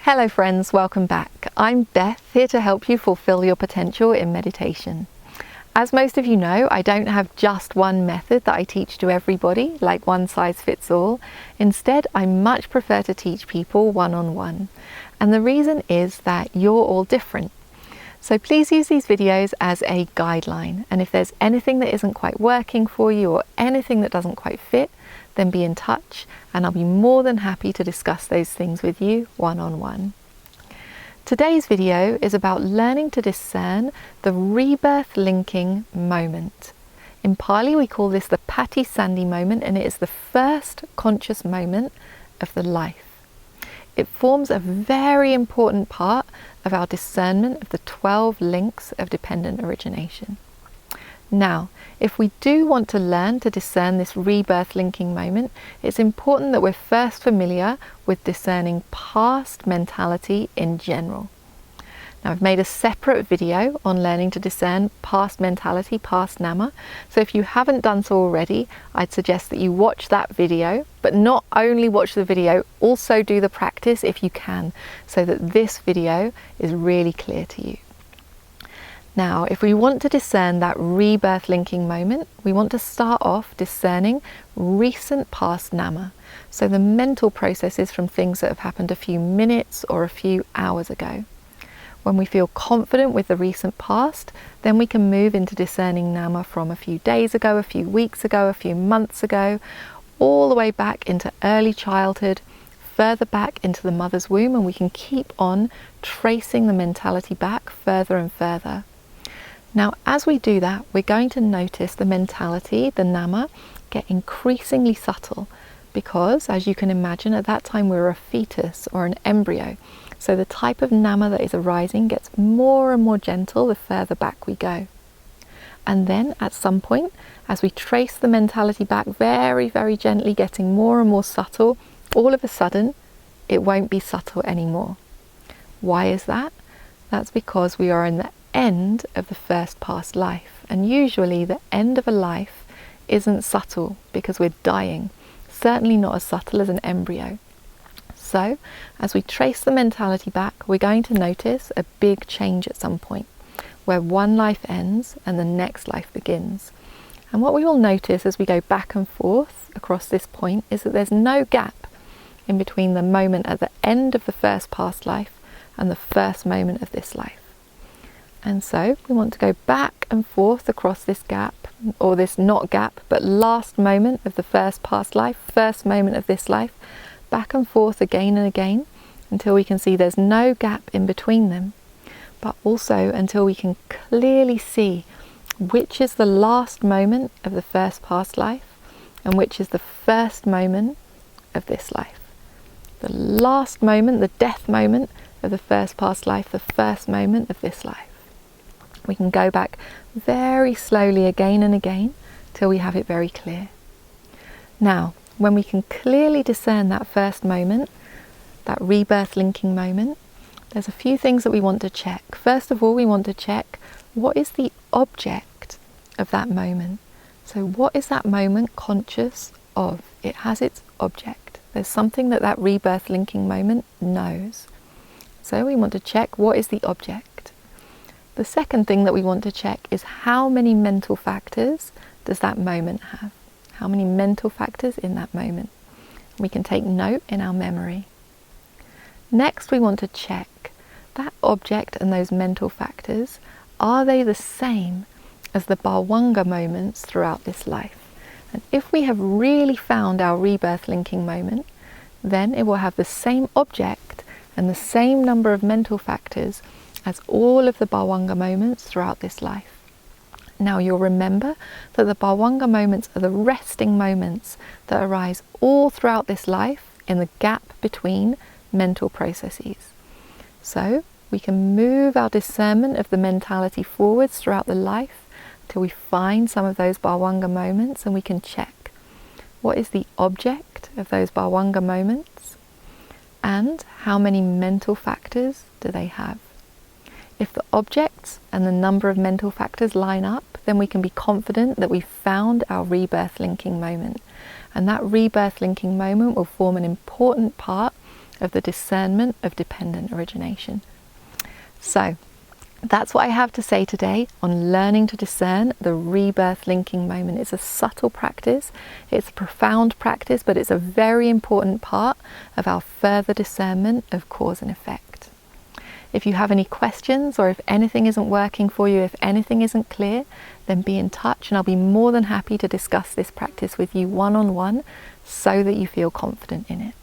Hello friends, welcome back. I'm Beth, here to help you fulfill your potential in meditation. As most of you know, I don't have just one method that I teach to everybody, like one size fits all. Instead, I much prefer to teach people one-on-one. And the reason is that you're all different. So please use these videos as a guideline. And if there's anything that isn't quite working for you or anything that doesn't quite fit, then be in touch and I'll be more than happy to discuss those things with you one-on-one. Today's video is about learning to discern the rebirth linking moment. In Pali we call this the Pati Sandhi moment, and it is the first conscious moment of the life. It forms a very important part of our discernment of the 12 links of dependent origination. Now, if we do want to learn to discern this rebirth linking moment, it's important that we're first familiar with discerning past mentality in general. Now, I've made a separate video on learning to discern past mentality, past nama. So if you haven't done so already, I'd suggest that you watch that video, but not only watch the video, also do the practice if you can, so that this video is really clear to you. Now, if we want to discern that rebirth linking moment, we want to start off discerning recent past nama. So the mental processes from things that have happened a few minutes or a few hours ago. When we feel confident with the recent past, then we can move into discerning nama from a few days ago, a few weeks ago, a few months ago, all the way back into early childhood, further back into the mother's womb, and we can keep on tracing the mentality back further and further. Now, as we do that, we're going to notice the mentality, the nama, get increasingly subtle because, as you can imagine, at that time we're a fetus or an embryo. So the type of nama that is arising gets more and more gentle the further back we go. And then at some point, as we trace the mentality back very, very gently, getting more and more subtle, all of a sudden, it won't be subtle anymore. Why is that? That's because we are in the end of the first past life, and usually the end of a life isn't subtle because we're dying, certainly not as subtle as an embryo. So as we trace the mentality back, we're going to notice a big change at some point where one life ends and the next life begins. And what we will notice as we go back and forth across this point is that there's no gap in between the moment at the end of the first past life and the first moment of this life. And so we want to go back and forth across this gap, or this not gap, but last moment of the first past life, first moment of this life, back and forth again and again until we can see there's no gap in between them, but also until we can clearly see which is the last moment of the first past life and which is the first moment of this life. The last moment, the death moment of the first past life, the first moment of this life. We can go back very slowly again and again till we have it very clear. Now, when we can clearly discern that first moment, that rebirth linking moment, there's a few things that we want to check. First of all, we want to check what is the object of that moment. So what is that moment conscious of? It has its object. There's something that rebirth linking moment knows. So we want to check what is the object. The second thing that we want to check is how many mental factors does that moment have? How many mental factors in that moment? We can take note in our memory. Next, we want to check that object and those mental factors, are they the same as the bhavanga moments throughout this life? And if we have really found our rebirth linking moment, then it will have the same object and the same number of mental factors as all of the bhavanga moments throughout this life. Now you'll remember that the bhavanga moments are the resting moments that arise all throughout this life in the gap between mental processes. So we can move our discernment of the mentality forwards throughout the life till we find some of those bhavanga moments, and we can check what is the object of those bhavanga moments and how many mental factors do they have. If the objects and the number of mental factors line up, then we can be confident that we've found our rebirth linking moment. And that rebirth linking moment will form an important part of the discernment of dependent origination. So that's what I have to say today on learning to discern the rebirth linking moment. It's a subtle practice, it's a profound practice, but it's a very important part of our further discernment of cause and effect. If you have any questions, or if anything isn't working for you, if anything isn't clear, then be in touch and I'll be more than happy to discuss this practice with you one-on-one so that you feel confident in it.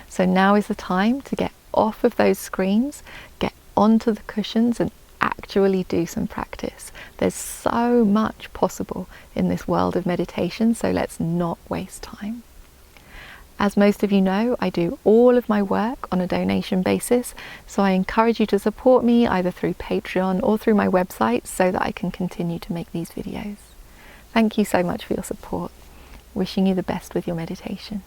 So now is the time to get off of those screens, get onto the cushions and actually do some practice. There's so much possible in this world of meditation, so let's not waste time. As most of you know, I do all of my work on a donation basis, so I encourage you to support me either through Patreon or through my website so that I can continue to make these videos. Thank you so much for your support. Wishing you the best with your meditation.